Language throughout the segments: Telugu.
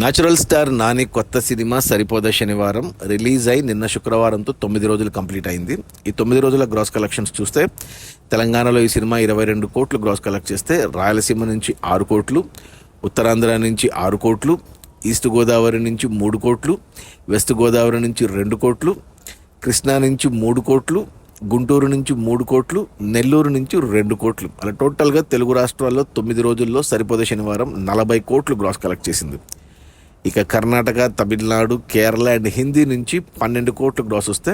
న్యాచురల్ స్టార్ నాని కొత్త సినిమా సరిపోదా శనివారం రిలీజ్ అయి నిన్న శుక్రవారంతో 9 రోజులు కంప్లీట్ అయింది. ఈ 9 రోజుల గ్రాస్ కలెక్షన్స్ చూస్తే తెలంగాణలో ఈ సినిమా 22 కోట్లు గ్రాస్ కలెక్ట్ చేస్తే, రాయలసీమ నుంచి 6 కోట్లు, ఉత్తరాంధ్ర నుంచి 6 కోట్లు, ఈస్ట్ గోదావరి నుంచి 3 కోట్లు, వెస్ట్ గోదావరి నుంచి 2 కోట్లు, కృష్ణా నుంచి 3 కోట్లు, గుంటూరు నుంచి 3 కోట్లు, నెల్లూరు నుంచి 2 కోట్లు. అలా టోటల్గా తెలుగు రాష్ట్రాల్లో 9 రోజుల్లో సరిపోదా శనివారం 40 కోట్లు గ్రాస్ కలెక్ట్ చేసింది. ఇక కర్ణాటక, తమిళనాడు, కేరళ అండ్ హిందీ నుంచి 12 కోట్లు గ్రాస్ వస్తే,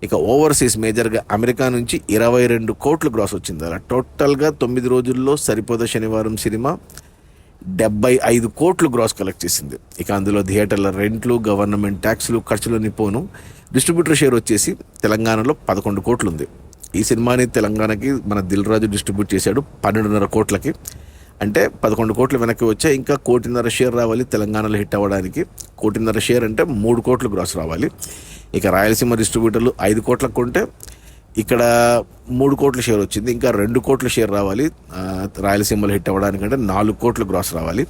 ఇక ఓవర్సీస్ మేజర్గా అమెరికా నుంచి 22 కోట్లు గ్రాస్ వచ్చింది. అలా టోటల్గా 9 రోజుల్లో సరిపోదా శనివారం సినిమా 75 కోట్లు గ్రాస్ కలెక్ట్ చేసింది. ఇక అందులో థియేటర్ల రెంట్లు, గవర్నమెంట్ ట్యాక్స్లు, ఖర్చులన్నీ పోను. డిస్ట్రిబ్యూటర్ షేర్ వచ్చేసి తెలంగాణలో 11 కోట్లు ఉంది. ఈ సినిమాని తెలంగాణకి మన దిల్ రాజు డిస్ట్రిబ్యూట్ చేశాడు 12.5 కోట్లకి. అంటే 11 కోట్లు వెనక్కి వచ్చాయి. ఇంకా 1.5 కోటి షేర్ రావాలి తెలంగాణలో హిట్ అవ్వడానికి. 1.5 కోటి షేర్ అంటే 3 కోట్లు గ్రాస్ రావాలి. ఇక రాయలసీమ డిస్ట్రిబ్యూటర్లు 5 కోట్లకు కొంటే ఇక్కడ 3 కోట్ల షేర్ వచ్చింది. ఇంకా 2 కోట్ల షేర్ రావాలి రాయలసీమలో హిట్ అవ్వడానికంటే 4 కోట్లు గ్రాస్ రావాలి.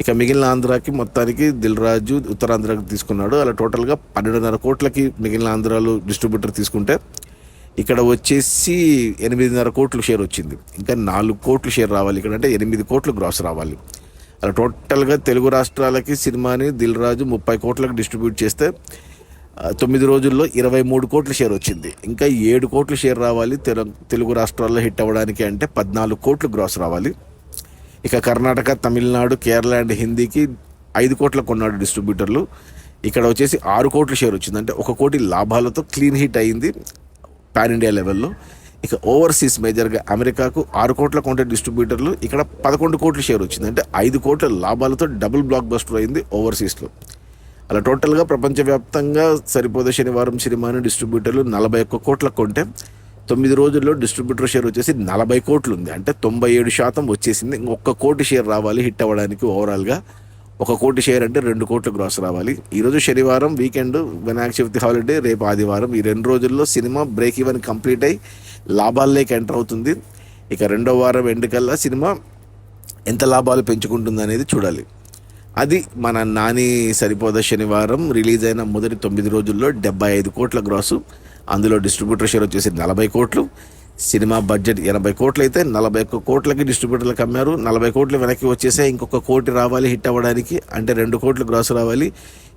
ఇక మిగిలిన ఆంధ్రాకి మొత్తానికి దిల్ రాజు ఉత్తరాంధ్రకి తీసుకున్నాడు. అలా టోటల్గా 12.5 కోట్లకి మిగిలిన ఆంధ్రాలో డిస్ట్రిబ్యూటర్ తీసుకుంటే ఇక్కడ వచ్చేసి 8.5 కోట్లు షేర్ వచ్చింది. ఇంకా 4 కోట్లు షేర్ రావాలి ఇక్కడ, అంటే 8 కోట్లు గ్రాస్ రావాలి. అలా టోటల్గా తెలుగు రాష్ట్రాలకి సినిమాని దిల్ రాజు 30 కోట్లకు డిస్ట్రిబ్యూట్ చేస్తే 9 రోజుల్లో 23 కోట్ల షేర్ వచ్చింది. ఇంకా 7 కోట్ల షేర్ రావాలి తెలుగు రాష్ట్రాల్లో హిట్ అవ్వడానికి, అంటే 14 కోట్లు గ్రాస్ రావాలి. ఇక కర్ణాటక, తమిళనాడు, కేరళ అండ్ హిందీకి 5 కోట్లకు కొన్నాడు డిస్ట్రిబ్యూటర్లు. ఇక్కడ వచ్చేసి 6 కోట్ల షేర్ వచ్చింది. అంటే 1 కోటి లాభాలతో క్లీన్ హిట్ అయింది పాన్ ఇండియా లెవెల్లో. ఇక ఓవర్సీస్ మేజర్గా అమెరికాకు 6 కోట్ల కొంటే డిస్ట్రిబ్యూటర్లు, ఇక్కడ 11 కోట్ల షేర్ వచ్చింది. అంటే 5 కోట్ల లాభాలతో డబుల్ బ్లాక్ బస్టర్ అయింది ఓవర్సీస్లో. అలా టోటల్గా ప్రపంచవ్యాప్తంగా సరిపోదా శనివారం సినిమాని డిస్ట్రిబ్యూటర్లు 41 కోట్లకు కొంటే 9 రోజుల్లో డిస్ట్రిబ్యూటర్ షేర్ వచ్చేసి 40 కోట్లు ఉంది. అంటే 97% వచ్చేసింది. 1 కోటి షేర్ రావాలి హిట్ అవ్వడానికి. ఓవరాల్గా 1 కోటి షేర్ అంటే 2 కోట్లు గ్రాస్ రావాలి. ఈరోజు శనివారం వీకెండ్, వినాయక చవితి హాలిడే, రేపు ఆదివారం. ఈ 2 రోజుల్లో సినిమా బ్రేక్ ఈవెన్ కంప్లీట్ అయ్యి లాభాల్లోకి ఎంటర్ అవుతుంది. ఇక 2వ వారం ఎండ్ కల్లా సినిమా ఎంత లాభాలు పెంచుకుంటుంది అనేది చూడాలి. అది మన నాని సరిపోదా శనివారం రిలీజ్ అయిన మొదటి 9 రోజుల్లో 75 కోట్ల గ్రాసు. అందులో డిస్ట్రిబ్యూటర్ షేర్ వచ్చేసి 40 కోట్లు. సినిమా బడ్జెట్ 80 కోట్లు అయితే 41 కోట్లకి డిస్ట్రిబ్యూటర్లకు అమ్మారు. 40 కోట్లు వెనక్కి వచ్చేసాయి. ఇంకొక కోటి రావాలి హిట్ అవ్వడానికి, అంటే 2 కోట్లు గ్రాస్ రావాలి.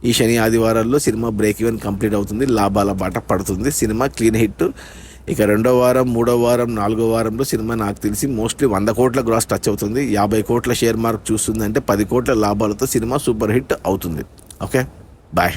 ఈ శని ఆదివారాల్లో సినిమా బ్రేక్ ఈవెన్ కంప్లీట్ అవుతుంది. లాభాల బాట పడుతుంది. Cinema clean hit. ఇక 2వ వారం, 3వ వారం, 4వ వారంలో సినిమా నాకు తెలిసి మోస్ట్లీ 100 కోట్ల గ్రాస్ టచ్ అవుతుంది. 50 కోట్ల షేర్ మార్క్ చూస్తుంది. అంటే 10 కోట్ల లాభాలతో సినిమా సూపర్ హిట్ అవుతుంది. Okay, bye.